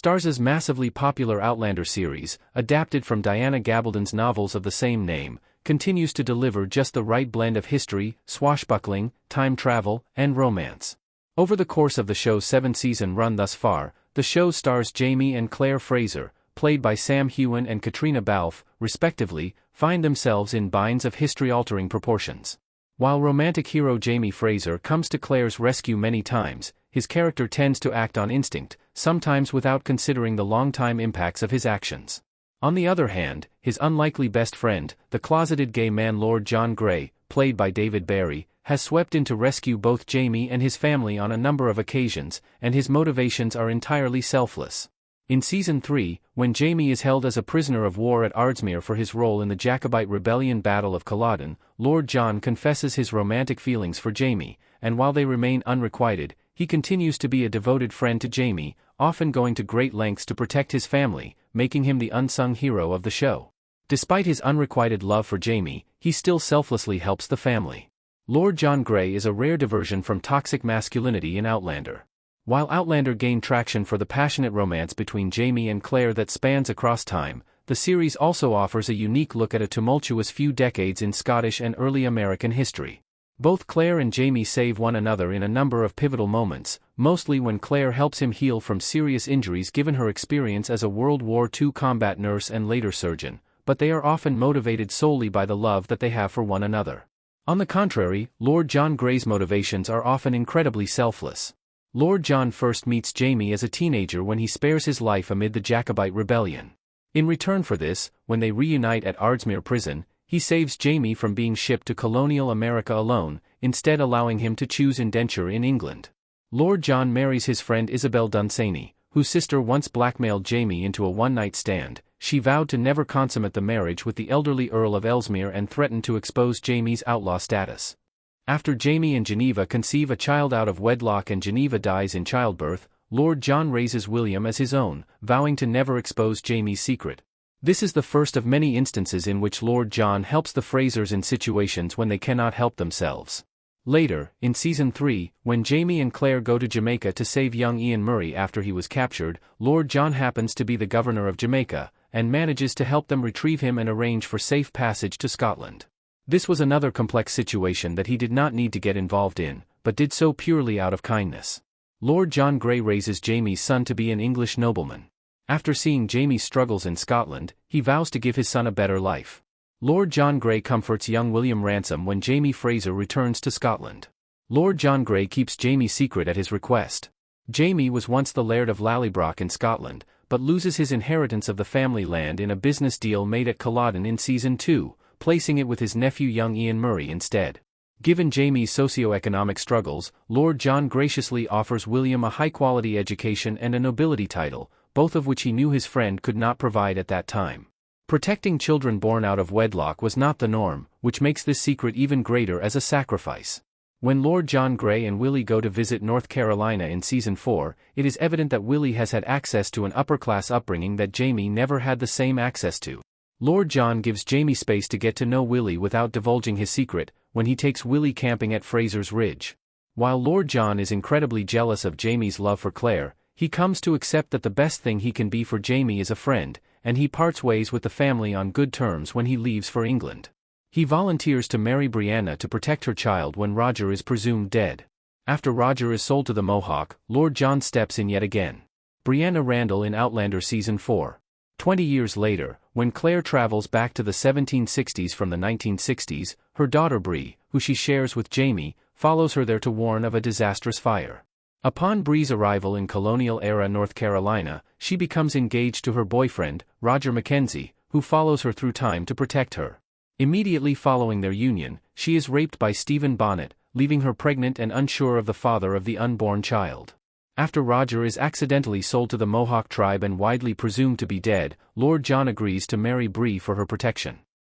Starz's massively popular Outlander series, adapted from Diana Gabaldon's novels of the same name, continues to deliver just the right blend of history, swashbuckling, time travel, and romance. Over the course of the show's 7-season run thus far, the show stars Jamie and Claire Fraser, played by Sam Heughan and Katrina Balfe, respectively, find themselves in binds of history-altering proportions. While romantic hero Jamie Fraser comes to Claire's rescue many times, his character tends to act on instinct, sometimes without considering the long-time impacts of his actions. On the other hand, his unlikely best friend, the closeted gay man Lord John Grey, played by David Barry, has swept in to rescue both Jamie and his family on a number of occasions, and his motivations are entirely selfless. In Season 3, when Jamie is held as a prisoner of war at Ardsmuir for his role in the Jacobite rebellion Battle of Culloden, Lord John confesses his romantic feelings for Jamie, and while they remain unrequited, he continues to be a devoted friend to Jamie, often going to great lengths to protect his family, making him the unsung hero of the show. Despite his unrequited love for Jamie, he still selflessly helps the family. Lord John Grey is a rare diversion from toxic masculinity in Outlander. While Outlander gained traction for the passionate romance between Jamie and Claire that spans across time, the series also offers a unique look at a tumultuous few decades in Scottish and early American history. Both Claire and Jamie save one another in a number of pivotal moments, mostly when Claire helps him heal from serious injuries given her experience as a World War II combat nurse and later surgeon, but they are often motivated solely by the love that they have for one another. On the contrary, Lord John Grey's motivations are often incredibly selfless. Lord John first meets Jamie as a teenager when he spares his life amid the Jacobite rebellion. In return for this, when they reunite at Ardsmuir prison, he saves Jamie from being shipped to colonial America alone, instead allowing him to choose indenture in England. Lord John marries his friend Isabel Dunsany, whose sister once blackmailed Jamie into a one-night stand. She vowed to never consummate the marriage with the elderly Earl of Ellesmere and threatened to expose Jamie's outlaw status. After Jamie and Geneva conceive a child out of wedlock and Geneva dies in childbirth, Lord John raises William as his own, vowing to never expose Jamie's secret. This is the first of many instances in which Lord John helps the Frasers in situations when they cannot help themselves. Later, in Season 3, when Jamie and Claire go to Jamaica to save young Ian Murray after he was captured, Lord John happens to be the governor of Jamaica, and manages to help them retrieve him and arrange for safe passage to Scotland. This was another complex situation that he did not need to get involved in, but did so purely out of kindness. Lord John Grey raises Jamie's son to be an English nobleman. After seeing Jamie's struggles in Scotland, he vows to give his son a better life. Lord John Grey comforts young William Ransom when Jamie Fraser returns to Scotland. Lord John Grey keeps Jamie's secret at his request. Jamie was once the Laird of Lallybroch in Scotland, but loses his inheritance of the family land in a business deal made at Culloden in Season 2, placing it with his nephew young Ian Murray instead. Given Jamie's socio-economic struggles, Lord John graciously offers William a high-quality education and a nobility title, both of which he knew his friend could not provide at that time. Protecting children born out of wedlock was not the norm, which makes this secret even greater as a sacrifice. When Lord John Grey and Willie go to visit North Carolina in Season 4, it is evident that Willie has had access to an upper-class upbringing that Jamie never had the same access to. Lord John gives Jamie space to get to know Willie without divulging his secret, when he takes Willie camping at Fraser's Ridge. While Lord John is incredibly jealous of Jamie's love for Claire, he comes to accept that the best thing he can be for Jamie is a friend, and he parts ways with the family on good terms when he leaves for England. He volunteers to marry Brianna to protect her child when Roger is presumed dead. After Roger is sold to the Mohawk, Lord John steps in yet again. Brianna Randall in Outlander Season 4. 20 years later, when Claire travels back to the 1760s from the 1960s, her daughter Bree, who she shares with Jamie, follows her there to warn of a disastrous fire. Upon Bree's arrival in colonial-era North Carolina, she becomes engaged to her boyfriend, Roger Mackenzie, who follows her through time to protect her. Immediately following their union, she is raped by Stephen Bonnet, leaving her pregnant and unsure of the father of the unborn child. After Roger is accidentally sold to the Mohawk tribe and widely presumed to be dead, Lord John agrees to marry Bree for her protection.